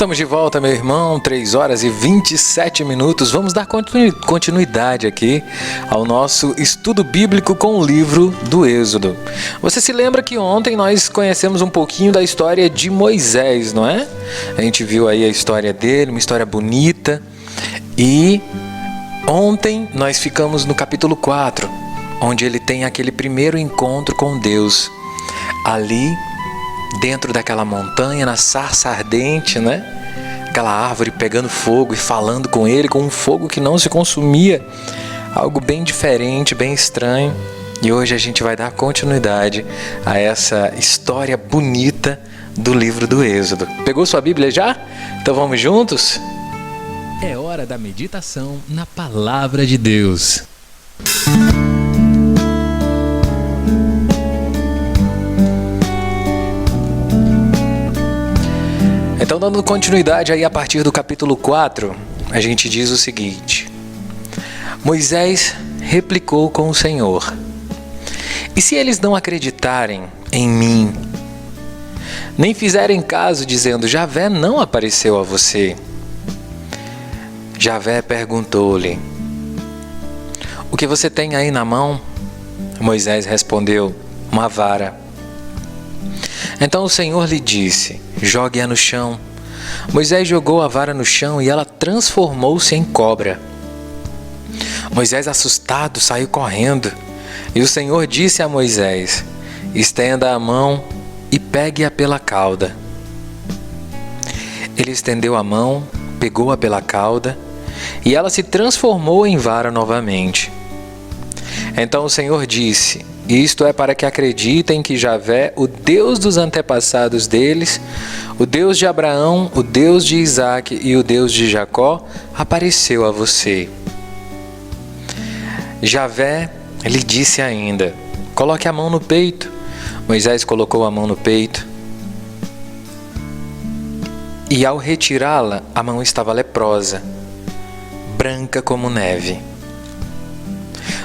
Estamos de volta, meu irmão, 3 horas e 27 minutos. Vamos dar continuidade aqui ao nosso estudo bíblico com o livro do Êxodo. Você se lembra que ontem nós conhecemos um pouquinho da história de Moisés, não é? A gente viu aí a história dele, uma história bonita. E ontem nós ficamos no capítulo 4, onde ele tem aquele primeiro encontro com Deus. Ali, dentro daquela montanha, na sarça ardente, né? Aquela árvore pegando fogo e falando com ele, com um fogo que não se consumia. Algo bem diferente, bem estranho. E hoje a gente vai dar continuidade a essa história bonita do livro do Êxodo. Pegou sua Bíblia já? Então vamos juntos? É hora da meditação na Palavra de Deus. Então, dando continuidade aí a partir do capítulo 4, a gente diz o seguinte: Moisés replicou com o Senhor: E se eles não acreditarem em mim, nem fizerem caso dizendo, Javé não apareceu a você? Javé perguntou-lhe: O que você tem aí na mão? Moisés respondeu: Uma vara. Então o Senhor lhe disse: Jogue-a no chão. Moisés jogou a vara no chão e ela transformou-se em cobra. Moisés, assustado, saiu correndo. E o Senhor disse a Moisés: Estenda a mão e pegue-a pela cauda. Ele estendeu a mão, pegou-a pela cauda, e ela se transformou em vara novamente. Então o Senhor disse: Isto é para que acreditem que Javé, o Deus dos antepassados deles, o Deus de Abraão, o Deus de Isaque e o Deus de Jacó, apareceu a você. Javé lhe disse ainda: Coloque a mão no peito. Moisés colocou a mão no peito. E ao retirá-la, a mão estava leprosa, branca como neve.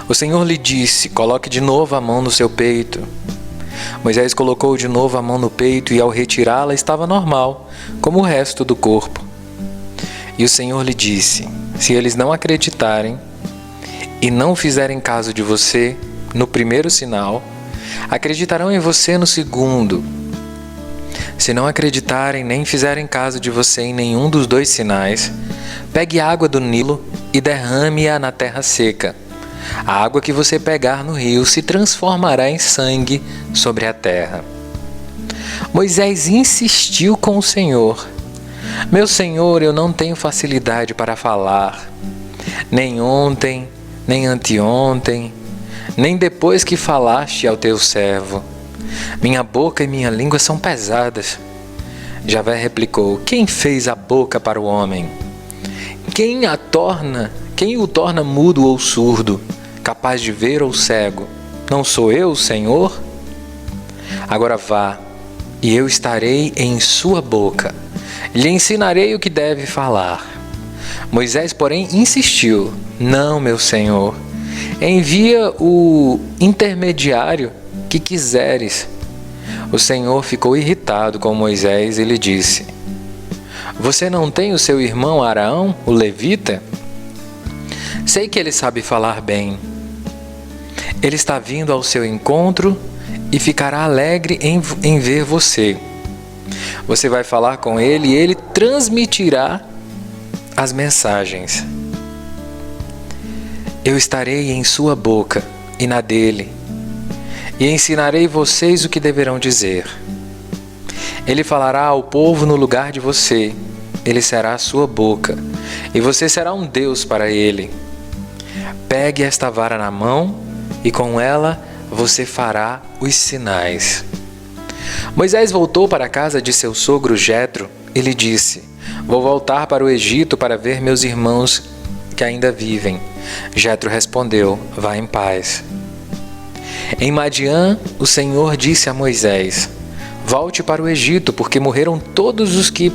O Senhor lhe disse: Coloque de novo a mão no seu peito. Moisés colocou de novo a mão no peito e ao retirá-la estava normal, como o resto do corpo. E o Senhor lhe disse: Se eles não acreditarem e não fizerem caso de você no primeiro sinal, acreditarão em você no segundo. Se não acreditarem nem fizerem caso de você em nenhum dos 2 sinais, pegue água do Nilo e derrame-a na terra seca. A água que você pegar no rio se transformará em sangue sobre a terra. Moisés insistiu com o Senhor: Meu Senhor, eu não tenho facilidade para falar, nem ontem, nem anteontem, nem depois que falaste ao teu servo. Minha boca e minha língua são pesadas. Javé replicou: Quem fez a boca para o homem? Quem o torna mudo ou surdo, capaz de ver ou cego? Não sou eu, Senhor? Agora vá, e eu estarei em sua boca. Lhe ensinarei o que deve falar. Moisés, porém, insistiu: Não, meu Senhor. Envia o intermediário que quiseres. O Senhor ficou irritado com Moisés e lhe disse: Você não tem o seu irmão Arão, o levita? Sei que ele sabe falar bem. Ele está vindo ao seu encontro e ficará alegre em ver você. Você vai falar com ele e ele transmitirá as mensagens. Eu estarei em sua boca e na dele, e ensinarei vocês o que deverão dizer. Ele falará ao povo no lugar de você. Ele será a sua boca, e você será um Deus para ele. Pegue esta vara na mão, e com ela você fará os sinais. Moisés voltou para a casa de seu sogro Jetro e lhe disse: Vou voltar para o Egito para ver meus irmãos que ainda vivem. Jetro respondeu: Vá em paz. Em Madiã, o Senhor disse a Moisés: Volte para o Egito, porque morreram todos os que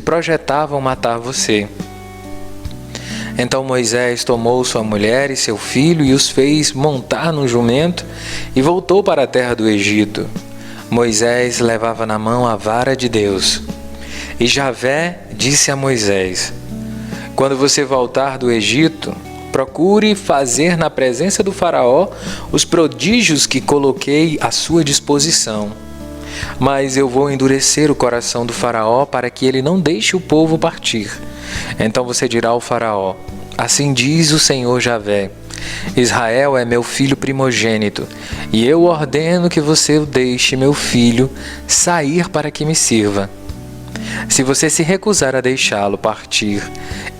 projetavam matar você. Então Moisés tomou sua mulher e seu filho e os fez montar no jumento e voltou para a terra do Egito. Moisés levava na mão a vara de Deus. E Javé disse a Moisés: quando você voltar do Egito, procure fazer na presença do faraó os prodígios que coloquei à sua disposição. Mas eu vou endurecer o coração do faraó para que ele não deixe o povo partir. Então você dirá ao faraó: assim diz o Senhor Javé: Israel é meu filho primogênito, e eu ordeno que você deixe meu filho sair para que me sirva. Se você se recusar a deixá-lo partir,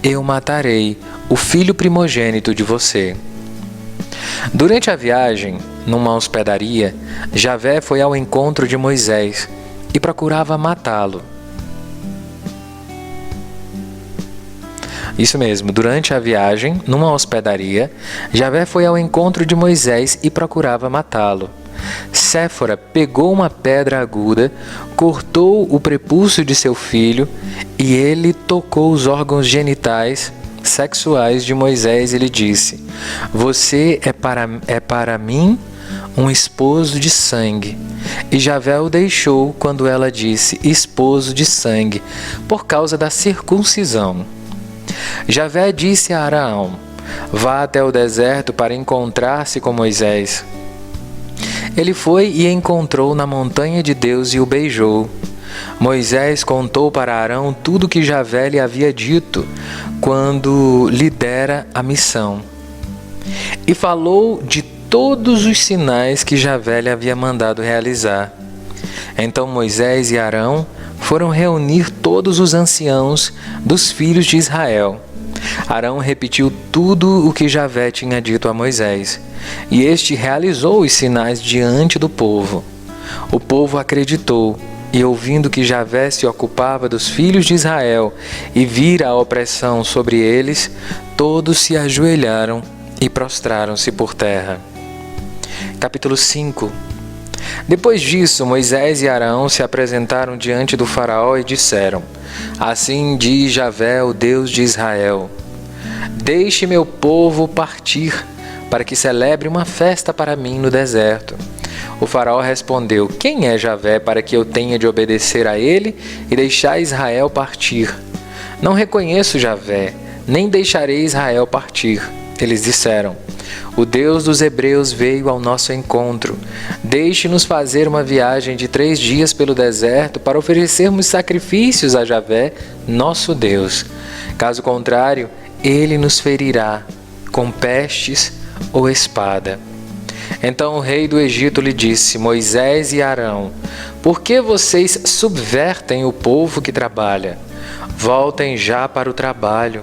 eu matarei o filho primogênito de você. Durante a viagem, numa hospedaria, Javé foi ao encontro de Moisés e procurava matá-lo. Isso mesmo, durante a viagem, numa hospedaria, Javé foi ao encontro de Moisés e procurava matá-lo. Séfora pegou uma pedra aguda, cortou o prepúcio de seu filho e ele tocou os órgãos genitais sexuais de Moisés e lhe disse: você é para mim um esposo de sangue. E Javé o deixou quando ela disse esposo de sangue, por causa da circuncisão. Javé disse a Araão: vá até o deserto para encontrar-se com Moisés. Ele foi e encontrou na montanha de Deus e o beijou. Moisés contou para Arão tudo que Javé lhe havia dito quando lhe dera a missão. E falou de todos os sinais que Javé lhe havia mandado realizar. Então Moisés e Arão foram reunir todos os anciãos dos filhos de Israel. Arão repetiu tudo o que Javé tinha dito a Moisés, e este realizou os sinais diante do povo. O povo acreditou, e ouvindo que Javé se ocupava dos filhos de Israel e vira a opressão sobre eles, todos se ajoelharam e prostraram-se por terra. Capítulo 5. Depois disso, Moisés e Arão se apresentaram diante do faraó e disseram: assim diz Javé, o Deus de Israel: deixe meu povo partir, para que celebre uma festa para mim no deserto. O faraó respondeu: quem é Javé para que eu tenha de obedecer a ele e deixar Israel partir? Não reconheço Javé, nem deixarei Israel partir. Eles disseram: o Deus dos hebreus veio ao nosso encontro. Deixe-nos fazer uma viagem de 3 dias pelo deserto para oferecermos sacrifícios a Javé, nosso Deus. Caso contrário, ele nos ferirá com pestes ou espada. Então o rei do Egito lhe disse: Moisés e Arão, por que vocês subvertem o povo que trabalha? Voltem já para o trabalho.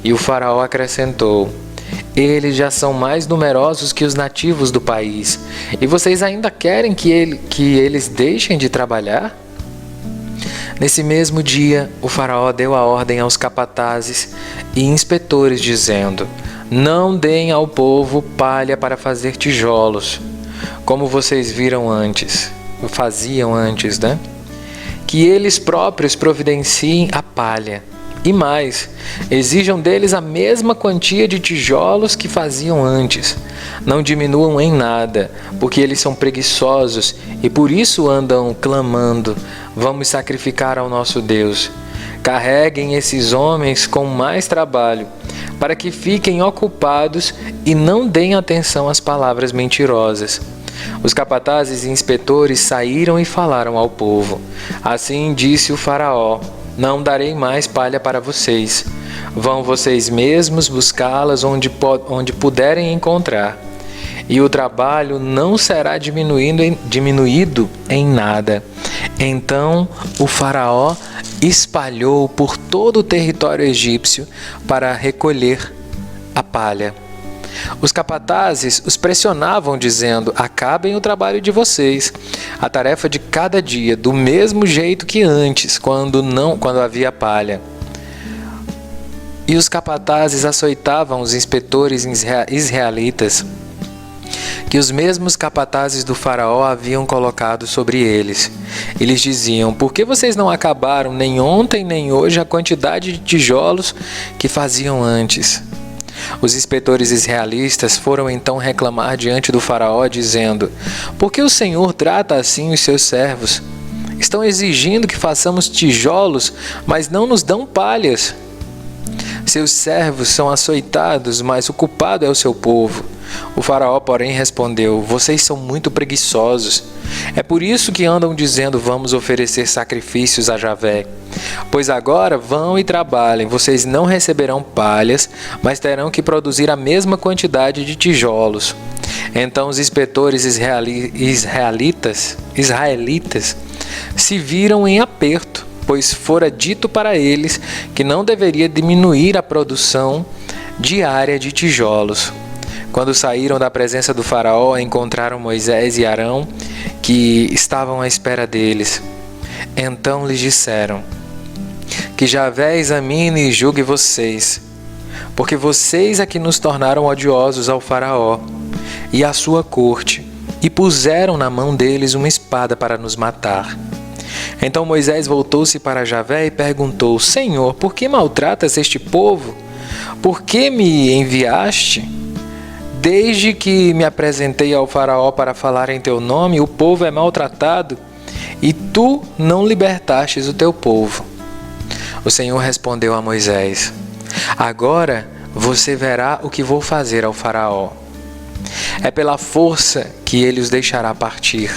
E o faraó acrescentou: eles já são mais numerosos que os nativos do país, e vocês ainda querem que eles deixem de trabalhar? Nesse mesmo dia, o faraó deu a ordem aos capatazes e inspetores, dizendo: não deem ao povo palha para fazer tijolos, como vocês faziam antes, né? Que eles próprios providenciem a palha. E mais, exijam deles a mesma quantia de tijolos que faziam antes. Não diminuam em nada, porque eles são preguiçosos e por isso andam clamando: vamos sacrificar ao nosso Deus. Carreguem esses homens com mais trabalho, para que fiquem ocupados e não deem atenção às palavras mentirosas. Os capatazes e inspetores saíram e falaram ao povo: assim disse o faraó: não darei mais palha para vocês. Vão vocês mesmos buscá-las onde puderem encontrar. E o trabalho não será diminuído em nada. Então o faraó espalhou por todo o território egípcio para recolher a palha. Os capatazes os pressionavam, dizendo: acabem o trabalho de vocês, a tarefa de cada dia, do mesmo jeito que antes, quando havia palha. E os capatazes açoitavam os inspetores israelitas, que os mesmos capatazes do faraó haviam colocado sobre eles. Eles diziam: por que vocês não acabaram nem ontem nem hoje a quantidade de tijolos que faziam antes? Os inspetores israelitas foram então reclamar diante do faraó, dizendo: por que o Senhor trata assim os seus servos? Estão exigindo que façamos tijolos, mas não nos dão palhas. Seus servos são açoitados, mas o culpado é o seu povo. O faraó, porém, respondeu: vocês são muito preguiçosos. É por isso que andam dizendo: vamos oferecer sacrifícios a Javé. Pois agora vão e trabalhem, vocês não receberão palhas, mas terão que produzir a mesma quantidade de tijolos. Então os inspetores israelitas se viram em aperto, pois fora dito para eles que não deveria diminuir a produção diária de tijolos. Quando saíram da presença do faraó, encontraram Moisés e Arão, que estavam à espera deles. Então lhes disseram: que Javé examine e julgue vocês, porque vocês é que nos tornaram odiosos ao faraó e à sua corte, e puseram na mão deles uma espada para nos matar. Então Moisés voltou-se para Javé e perguntou: Senhor, por que maltratas este povo? Por que me enviaste? Desde que me apresentei ao faraó para falar em teu nome, o povo é maltratado, e tu não libertastes o teu povo. O Senhor respondeu a Moisés: agora você verá o que vou fazer ao faraó. É pela força que ele os deixará partir,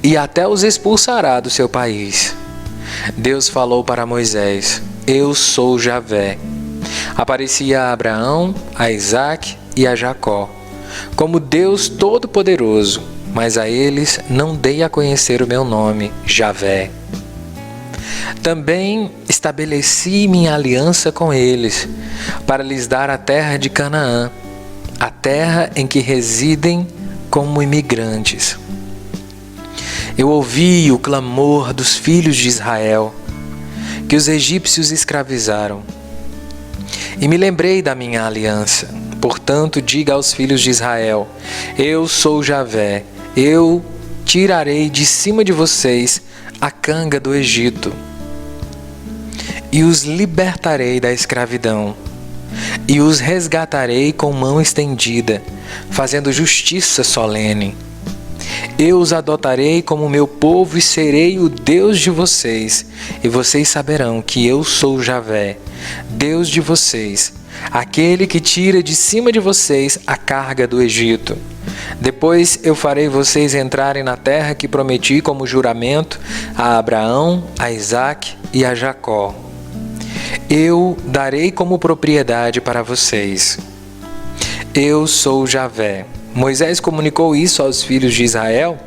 e até os expulsará do seu país. Deus falou para Moisés: eu sou Javé. Apareci a Abraão, a Isaque e a Jacó, como Deus Todo-Poderoso, mas a eles não dei a conhecer o meu nome, Javé. Também estabeleci minha aliança com eles, para lhes dar a terra de Canaã, a terra em que residem como imigrantes. Eu ouvi o clamor dos filhos de Israel, que os egípcios escravizaram, e me lembrei da minha aliança. Portanto, diga aos filhos de Israel: eu sou Javé, eu tirarei de cima de vocês a canga do Egito, e os libertarei da escravidão, e os resgatarei com mão estendida, fazendo justiça solene. Eu os adotarei como meu povo e serei o Deus de vocês, e vocês saberão que eu sou Javé, Deus de vocês, aquele que tira de cima de vocês a carga do Egito. Depois eu farei vocês entrarem na terra que prometi como juramento a Abraão, a Isaque e a Jacó. Eu darei como propriedade para vocês. Eu sou Javé. Moisés comunicou isso aos filhos de Israel,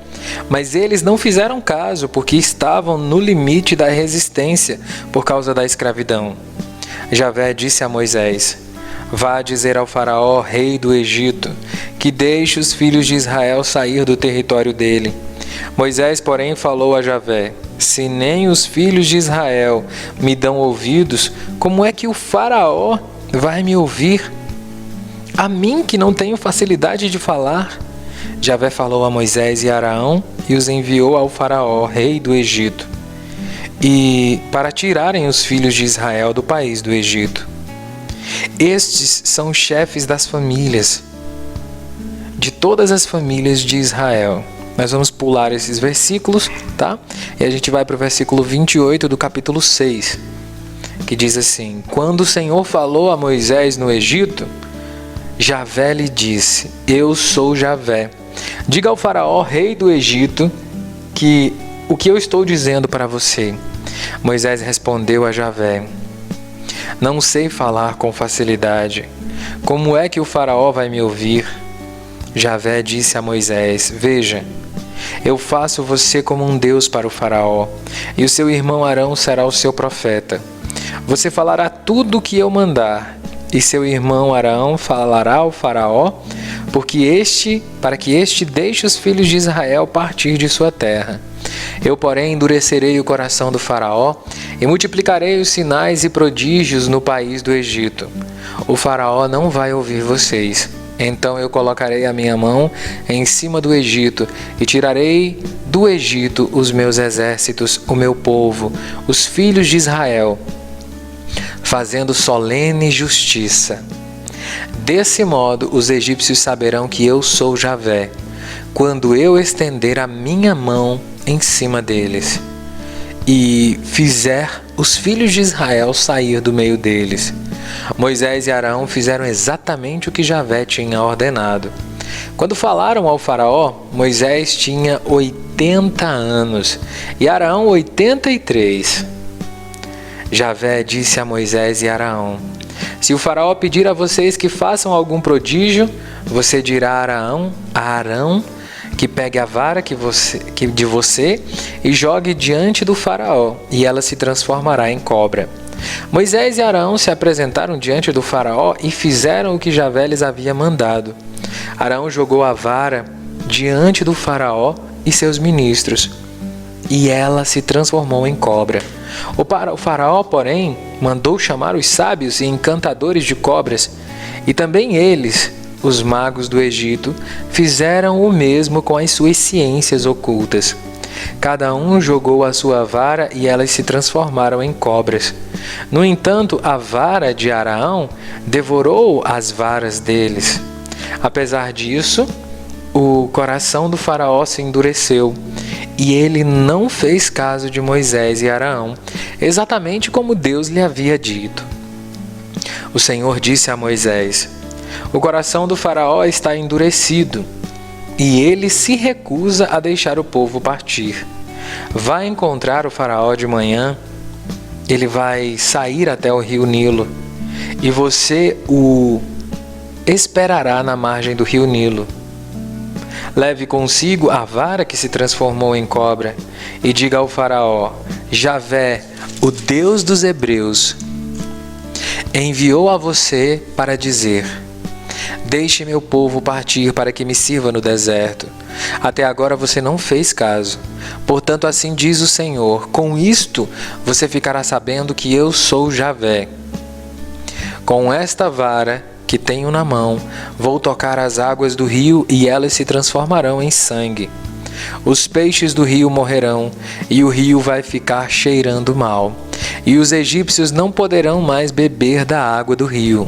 mas eles não fizeram caso, porque estavam no limite da resistência por causa da escravidão. Javé disse a Moisés: vá dizer ao faraó, rei do Egito, que deixe os filhos de Israel sair do território dele. Moisés, porém, falou a Javé: se nem os filhos de Israel me dão ouvidos, como é que o faraó vai me ouvir? A mim, que não tenho facilidade de falar. Javé falou a Moisés e Arão e os enviou ao faraó, rei do Egito, e para tirarem os filhos de Israel do país do Egito. Estes são os chefes das famílias, de todas as famílias de Israel. Nós vamos pular esses versículos, tá? E a gente vai para o versículo 28 do capítulo 6, que diz assim: quando o Senhor falou a Moisés no Egito, Javé lhe disse: eu sou Javé. Diga ao faraó, rei do Egito, que o que eu estou dizendo para você. Moisés respondeu a Javé: não sei falar com facilidade. Como é que o faraó vai me ouvir? Javé disse a Moisés: veja, eu faço você como um Deus para o faraó, e o seu irmão Arão será o seu profeta. Você falará tudo o que eu mandar, e seu irmão Arão falará ao faraó, para que este deixe os filhos de Israel partir de sua terra. Eu, porém, endurecerei o coração do faraó e multiplicarei os sinais e prodígios no país do Egito. O faraó não vai ouvir vocês. Então eu colocarei a minha mão em cima do Egito e tirarei do Egito os meus exércitos, o meu povo, os filhos de Israel, fazendo solene justiça. Desse modo, os egípcios saberão que eu sou Javé, quando eu estender a minha mão em cima deles e fizer os filhos de Israel sair do meio deles. Moisés e Arão fizeram exatamente o que Javé tinha ordenado. Quando falaram ao faraó, Moisés tinha 80 anos e Arão 83. Javé disse a Moisés e Arão: se o faraó pedir a vocês que façam algum prodígio, você dirá a Arão que pegue a vara de você e jogue diante do faraó, e ela se transformará em cobra. Moisés e Arão se apresentaram diante do faraó e fizeram o que Javé lhes havia mandado. Arão jogou a vara diante do faraó e seus ministros, e ela se transformou em cobra. O faraó, porém, mandou chamar os sábios e encantadores de cobras, e também eles, os magos do Egito, fizeram o mesmo com as suas ciências ocultas. Cada um jogou a sua vara e elas se transformaram em cobras. No entanto, a vara de Arão devorou as varas deles. Apesar disso, o coração do faraó se endureceu e ele não fez caso de Moisés e Arão, exatamente como Deus lhe havia dito. O Senhor disse a Moisés: o coração do faraó está endurecido e ele se recusa a deixar o povo partir. Vai encontrar o faraó de manhã, ele vai sair até o rio Nilo e você o esperará na margem do rio Nilo. Leve consigo a vara que se transformou em cobra e diga ao faraó: Javé, o Deus dos hebreus, enviou a você para dizer: deixe meu povo partir para que me sirva no deserto. Até agora você não fez caso. Portanto, assim diz o Senhor: com isto você ficará sabendo que eu sou Javé. Com esta vara que tenho na mão, vou tocar as águas do rio e elas se transformarão em sangue. Os peixes do rio morrerão e o rio vai ficar cheirando mal. E os egípcios não poderão mais beber da água do rio.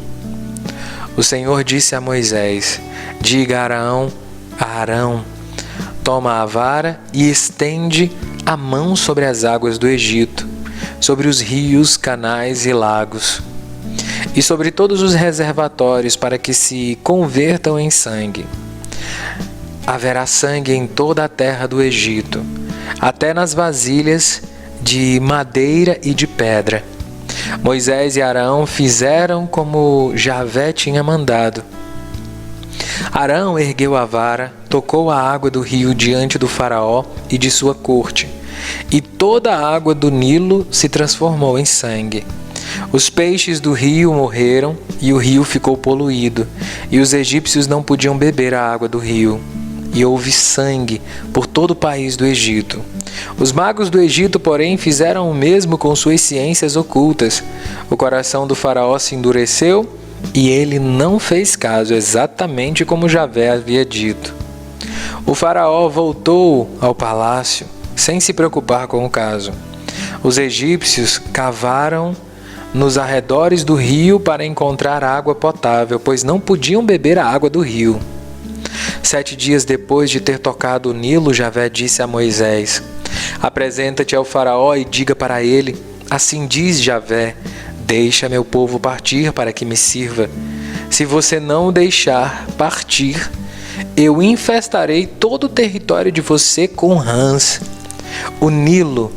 O Senhor disse a Moisés: diga a Arão, toma a vara e estende a mão sobre as águas do Egito, sobre os rios, canais e lagos, e sobre todos os reservatórios, para que se convertam em sangue. Haverá sangue em toda a terra do Egito, até nas vasilhas de madeira e de pedra. Moisés e Arão fizeram como Javé tinha mandado. Arão ergueu a vara, tocou a água do rio diante do faraó e de sua corte, e toda a água do Nilo se transformou em sangue. Os peixes do rio morreram e o rio ficou poluído, e os egípcios não podiam beber a água do rio. E houve sangue por todo o país do Egito. Os magos do Egito, porém, fizeram o mesmo com suas ciências ocultas. O coração do faraó se endureceu e ele não fez caso, exatamente como Javé havia dito. O faraó voltou ao palácio sem se preocupar com o caso. Os egípcios cavaram nos arredores do rio para encontrar água potável, pois não podiam beber a água do rio. 7 dias depois de ter tocado o Nilo, Javé disse a Moisés: apresenta-te ao faraó e diga para ele: assim diz Javé, deixa meu povo partir para que me sirva. Se você não o deixar partir, eu infestarei todo o território de você com rãs. O Nilo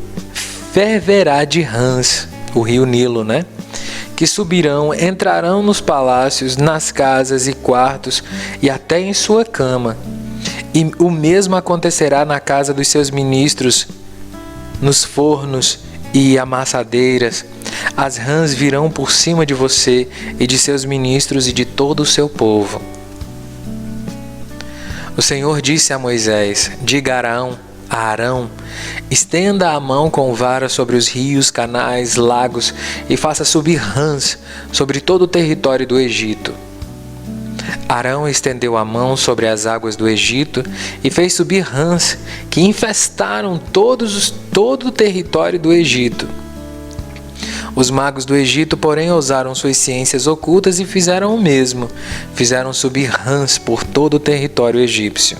ferverá de rãs, o rio Nilo, né? Que subirão, entrarão nos palácios, nas casas e quartos e até em sua cama. E o mesmo acontecerá na casa dos seus ministros, nos fornos e amassadeiras. As rãs virão por cima de você e de seus ministros e de todo o seu povo. O Senhor disse a Moisés: diga a Arão, estenda a mão com vara sobre os rios, canais, lagos e faça subir rãs sobre todo o território do Egito. Arão estendeu a mão sobre as águas do Egito e fez subir rãs que infestaram todo o território do Egito. Os magos do Egito, porém, usaram suas ciências ocultas e fizeram o mesmo. Fizeram subir rãs por todo o território egípcio.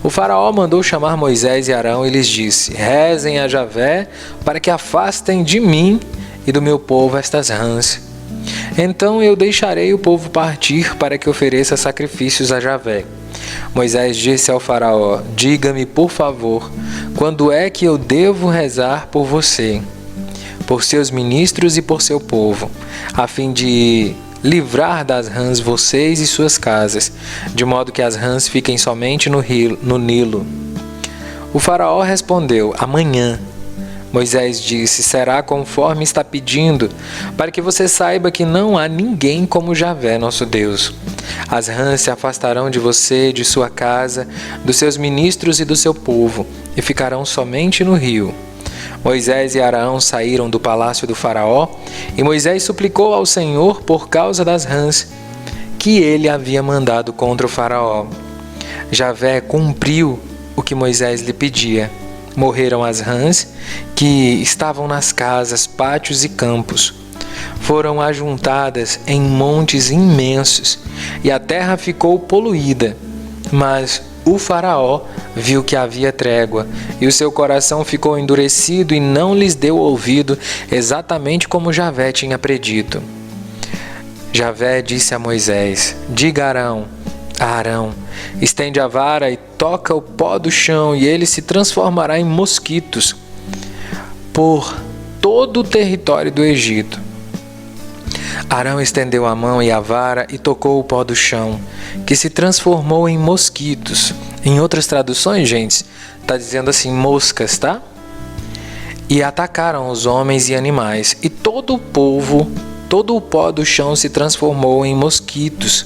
O faraó mandou chamar Moisés e Arão e lhes disse: rezem a Javé para que afastem de mim e do meu povo estas rãs. Então eu deixarei o povo partir para que ofereça sacrifícios a Javé. Moisés disse ao faraó: diga-me, por favor, quando é que eu devo rezar por você, por seus ministros e por seu povo, a fim de livrar das rãs vocês e suas casas, de modo que as rãs fiquem somente no Nilo. O faraó respondeu: amanhã. Moisés disse: será conforme está pedindo, para que você saiba que não há ninguém como Javé, nosso Deus. As rãs se afastarão de você, de sua casa, dos seus ministros e do seu povo, e ficarão somente no rio. Moisés e Arão saíram do palácio do faraó, e Moisés suplicou ao Senhor por causa das rãs que ele havia mandado contra o faraó. Javé cumpriu o que Moisés lhe pedia. Morreram as rãs que estavam nas casas, pátios e campos. Foram ajuntadas em montes imensos, e a terra ficou poluída. Mas o faraó viu que havia trégua, e o seu coração ficou endurecido e não lhes deu ouvido, exatamente como Javé tinha predito. Javé disse a Moisés: diga a Arão, estende a vara e toca o pó do chão, e ele se transformará em mosquitos por todo o território do Egito. Arão estendeu a mão e a vara e tocou o pó do chão, que se transformou em mosquitos. Em outras traduções, gente, está dizendo assim, moscas, tá? E atacaram os homens e animais, e todo o pó do chão se transformou em mosquitos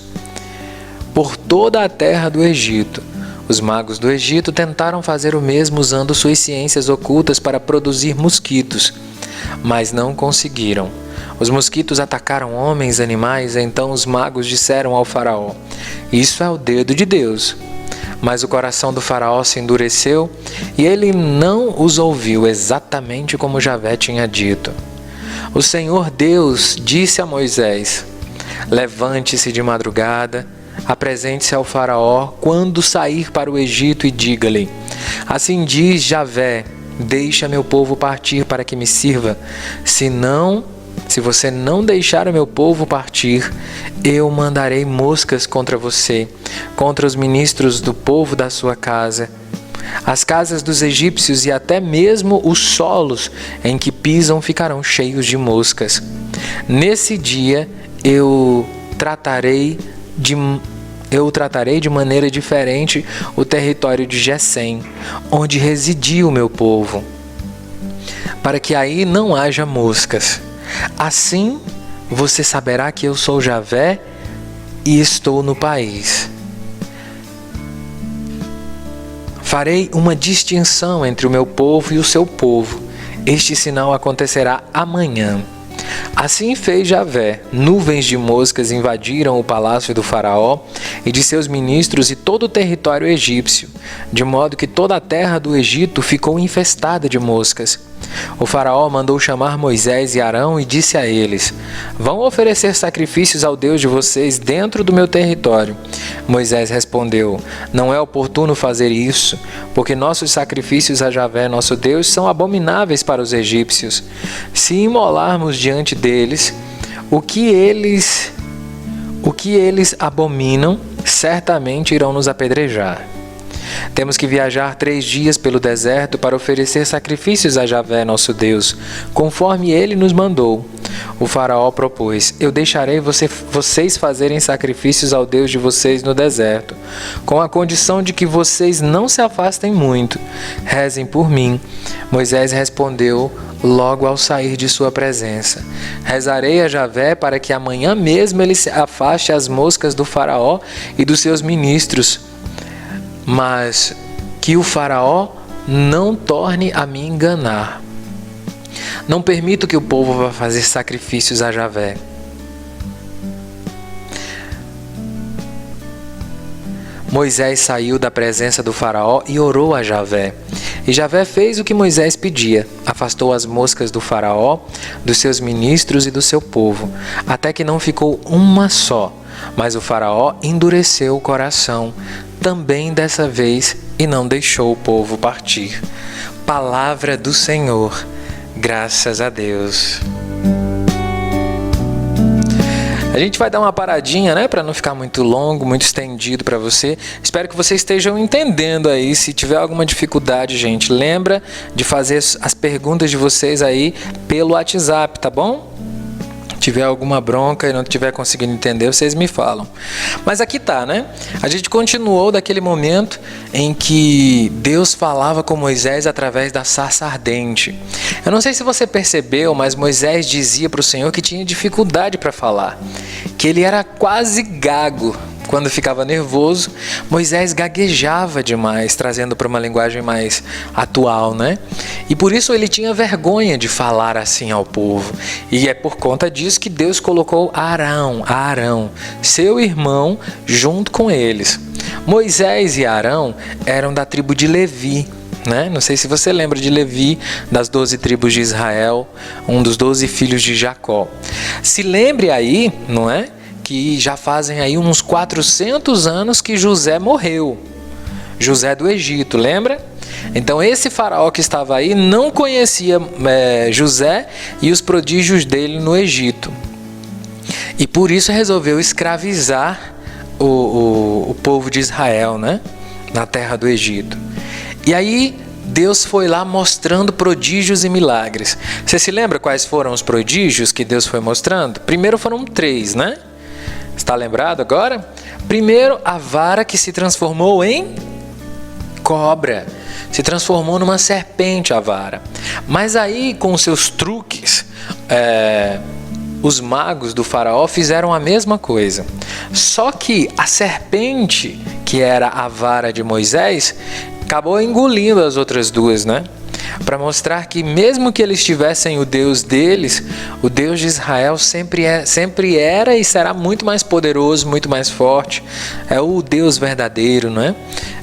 por toda a terra do Egito. Os magos do Egito tentaram fazer o mesmo usando suas ciências ocultas para produzir mosquitos, mas não conseguiram. Os mosquitos atacaram homens e animais, então os magos disseram ao faraó: isso é o dedo de Deus. Mas o coração do faraó se endureceu e ele não os ouviu, exatamente como Javé tinha dito. O Senhor Deus disse a Moisés: levante-se de madrugada, apresente-se ao faraó quando sair para o Egito e diga-lhe: assim diz Javé, deixa meu povo partir para que me sirva. Se você não deixar o meu povo partir, eu mandarei moscas contra você, contra os ministros do povo da sua casa, as casas dos egípcios e até mesmo os solos em que pisam ficarão cheios de moscas. Nesse dia eu tratarei de maneira diferente o território de Gessém, onde residia o meu povo, para que aí não haja moscas. Assim você saberá que eu sou Javé e estou no país. Farei uma distinção entre o meu povo e o seu povo. Este sinal acontecerá amanhã. Assim fez Javé. Nuvens de moscas invadiram o palácio do faraó e de seus ministros e todo o território egípcio, de modo que toda a terra do Egito ficou infestada de moscas. O faraó mandou chamar Moisés e Arão e disse a eles: vão oferecer sacrifícios ao Deus de vocês dentro do meu território. Moisés respondeu: não é oportuno fazer isso, porque nossos sacrifícios a Javé, nosso Deus, são abomináveis para os egípcios. Se imolarmos diante deles o que eles abominam, certamente irão nos apedrejar. Temos que viajar 3 dias pelo deserto para oferecer sacrifícios a Javé, nosso Deus, conforme ele nos mandou. O faraó propôs: eu deixarei vocês fazerem sacrifícios ao Deus de vocês no deserto, com a condição de que vocês não se afastem muito. Rezem por mim. Moisés respondeu logo ao sair de sua presença: rezarei a Javé para que amanhã mesmo ele se afaste as moscas do faraó e dos seus ministros, mas que o faraó não torne a me enganar. Não permito que o povo vá fazer sacrifícios a Javé. Moisés saiu da presença do faraó e orou a Javé. E Javé fez o que Moisés pedia, afastou as moscas do faraó, dos seus ministros e do seu povo, até que não ficou uma só. Mas o faraó endureceu o coração, também dessa vez e não deixou o povo partir. Palavra do Senhor, graças a Deus. A gente vai dar uma paradinha, né, para não ficar muito longo, muito estendido para você. Espero que vocês estejam entendendo aí. Se tiver alguma dificuldade, gente, lembra de fazer as perguntas de vocês aí pelo WhatsApp, tá bom? Se tiver alguma bronca e não tiver conseguindo entender, vocês me falam. Mas aqui tá, né? A gente continuou daquele momento em que Deus falava com Moisés através da sarça ardente. Eu não sei se você percebeu, mas Moisés dizia para o Senhor que tinha dificuldade para falar, que ele era quase gago. Quando ficava nervoso, Moisés gaguejava demais, trazendo para uma linguagem mais atual, né? E por isso ele tinha vergonha de falar assim ao povo. E é por conta disso que Deus colocou Arão, seu irmão, junto com eles. Moisés e Arão eram da tribo de Levi, né? Não sei se você lembra de Levi, das 12 tribos de Israel, um dos 12 filhos de Jacó. Se lembre aí, não é? Que já fazem aí uns 400 anos que José morreu. José do Egito, lembra? Então esse faraó que estava aí não conhecia José e os prodígios dele no Egito. E por isso resolveu escravizar o povo de Israel, né? Na terra do Egito. E aí Deus foi lá mostrando prodígios e milagres. Você se lembra quais foram os prodígios que Deus foi mostrando? Primeiro foram 3, né? Está lembrado agora? Primeiro, a vara que se transformou em cobra. Se transformou numa serpente a vara. Mas aí, com seus truques, os magos do faraó fizeram a mesma coisa. Só que a serpente, que era a vara de Moisés, acabou engolindo as outras duas, né? Para mostrar que mesmo que eles tivessem o Deus deles, o Deus de Israel sempre era e será muito mais poderoso, muito mais forte. É o Deus verdadeiro, não é?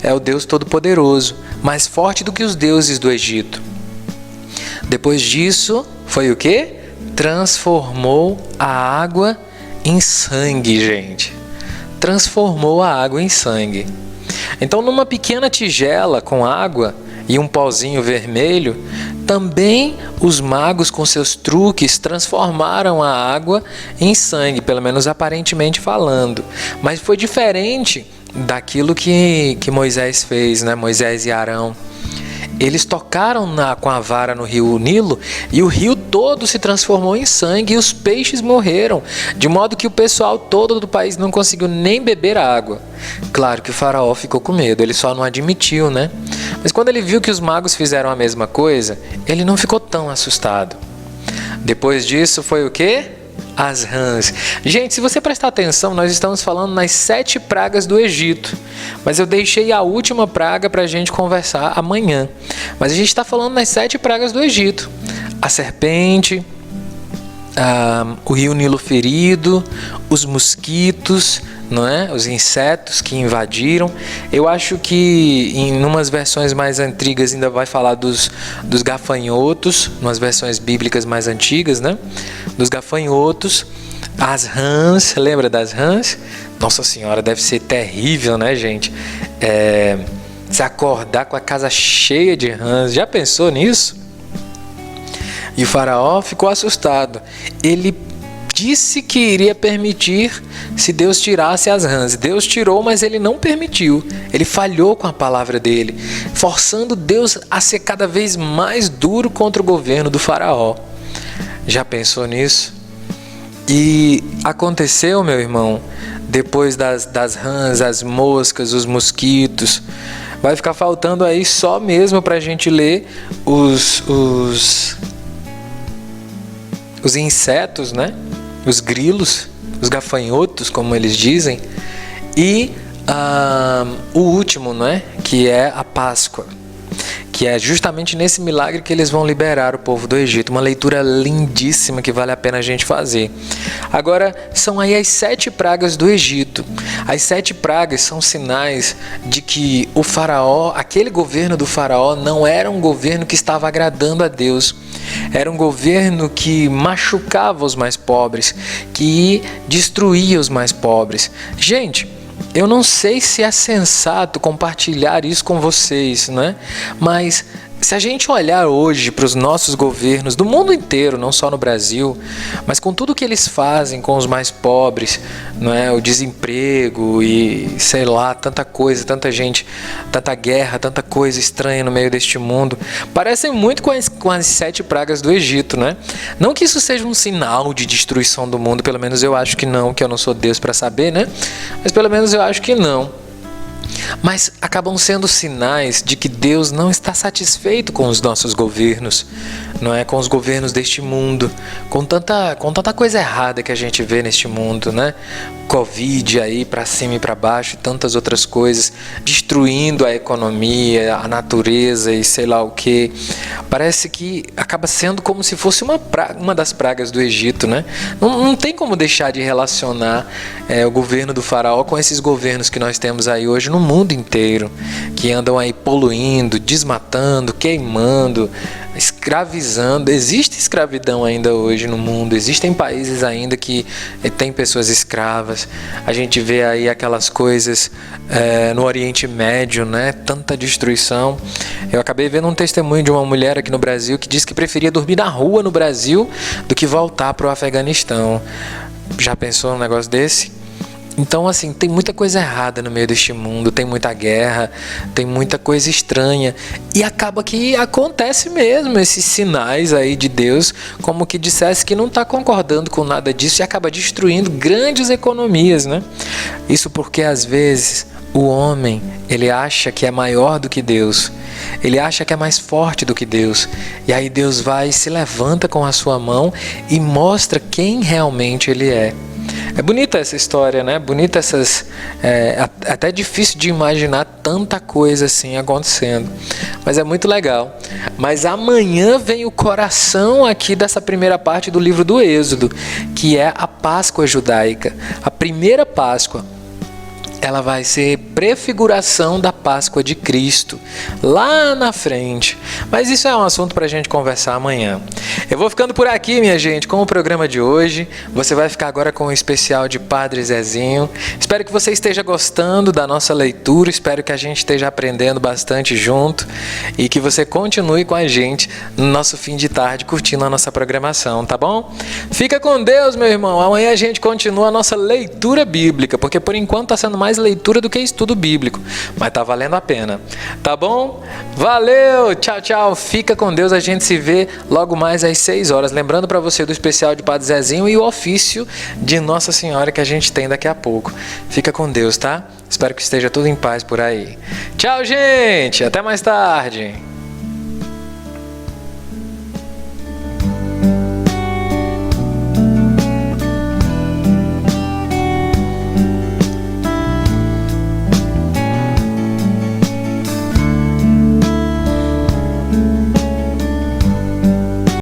É o Deus todo-poderoso, mais forte do que os deuses do Egito. Depois disso, foi o quê? Transformou a água em sangue, gente. Transformou a água em sangue. Então, numa pequena tigela com água e um pozinho vermelho, também os magos com seus truques transformaram a água em sangue, pelo menos aparentemente falando. Mas foi diferente daquilo que Moisés fez, né? Moisés e Arão. Eles tocaram com a vara no rio Nilo e o rio todo se transformou em sangue e os peixes morreram, de modo que o pessoal todo do país não conseguiu nem beber água. Claro que o faraó ficou com medo, ele só não admitiu, né? Mas quando ele viu que os magos fizeram a mesma coisa, ele não ficou tão assustado. Depois disso foi o quê? As rãs. Gente, se você prestar atenção, nós estamos falando nas 7 pragas do Egito. Mas eu deixei a última praga para a gente conversar amanhã. Mas a gente está falando nas 7 pragas do Egito. A serpente, o rio Nilo ferido, os mosquitos, não é? Os insetos que invadiram. Eu acho que em umas versões mais antigas ainda vai falar dos gafanhotos, umas versões bíblicas mais antigas, né? Dos gafanhotos, as rãs, lembra das rãs? Nossa Senhora, deve ser terrível, né, gente? Se acordar com a casa cheia de rãs, já pensou nisso? E o faraó ficou assustado. Ele disse que iria permitir se Deus tirasse as rãs. Deus tirou, mas ele não permitiu. Ele falhou com a palavra dele, forçando Deus a ser cada vez mais duro contra o governo do faraó. Já pensou nisso? E aconteceu, meu irmão, depois das rãs, as moscas, os mosquitos, vai ficar faltando aí só mesmo para a gente ler os insetos, né? Os grilos, os gafanhotos, como eles dizem, e o último, não é? Que é a Páscoa, que é justamente nesse milagre que eles vão liberar o povo do Egito. Uma leitura lindíssima que vale a pena a gente fazer. Agora, são aí as 7 pragas do Egito. As 7 pragas são sinais de que o faraó, aquele governo do faraó, não era um governo que estava agradando a Deus. Era um governo que machucava os mais pobres, que destruía os mais pobres. Gente, eu não sei se é sensato compartilhar isso com vocês, né? Mas se a gente olhar hoje para os nossos governos do mundo inteiro, não só no Brasil, mas com tudo que eles fazem com os mais pobres, não é? O desemprego e sei lá, tanta coisa, tanta gente, tanta guerra, tanta coisa estranha no meio deste mundo, parecem muito com as 7 pragas do Egito, né? Não que isso seja um sinal de destruição do mundo, pelo menos eu acho que não, que eu não sou Deus para saber, né? Mas pelo menos eu acho que não. Mas acabam sendo sinais de que Deus não está satisfeito com os nossos governos, não é? Com os governos deste mundo, com tanta coisa errada que a gente vê neste mundo, né? Covid aí para cima e para baixo e tantas outras coisas, destruindo a economia, a natureza e sei lá o que. Parece que acaba sendo como se fosse uma das pragas do Egito, né? Não tem como deixar de relacionar o governo do faraó com esses governos que nós temos aí hoje no mundo inteiro, que andam aí poluindo, desmatando, queimando, escravizando. Existe escravidão ainda hoje no mundo, existem países ainda que tem pessoas escravas. A gente vê aí aquelas coisas no Oriente Médio, né? Tanta destruição. Eu acabei vendo um testemunho de uma mulher aqui no Brasil que disse que preferia dormir na rua no Brasil do que voltar para o Afeganistão. Já pensou num negócio desse? Então, assim, tem muita coisa errada no meio deste mundo, tem muita guerra, tem muita coisa estranha. E acaba que acontece mesmo esses sinais aí de Deus, como que dissesse que não está concordando com nada disso e acaba destruindo grandes economias, né? Isso porque, às vezes, o homem, ele acha que é maior do que Deus. Ele acha que é mais forte do que Deus. E aí Deus vai e se levanta com a sua mão e mostra quem realmente ele é. É bonita essa história, né? Bonita essas... até difícil de imaginar tanta coisa assim acontecendo. Mas é muito legal. Mas amanhã vem o coração aqui dessa primeira parte do livro do Êxodo, que é a Páscoa judaica. A primeira Páscoa. Ela vai ser prefiguração da Páscoa de Cristo, lá na frente. Mas isso é um assunto para a gente conversar amanhã. Eu vou ficando por aqui, minha gente, com o programa de hoje. Você vai ficar agora com o especial de Padre Zezinho. Espero que você esteja gostando da nossa leitura, espero que a gente esteja aprendendo bastante junto e que você continue com a gente no nosso fim de tarde, curtindo a nossa programação, tá bom? Fica com Deus, meu irmão. Amanhã a gente continua a nossa leitura bíblica, porque por enquanto está sendo mais leitura do que estudo bíblico, mas tá valendo a pena, tá bom? Valeu, tchau, tchau, fica com Deus, a gente se vê logo mais às 6 horas, lembrando para você do especial de Padre Zezinho e o ofício de Nossa Senhora que a gente tem daqui a pouco. Fica com Deus, tá? Espero que esteja tudo em paz por aí. Tchau, gente, até mais tarde.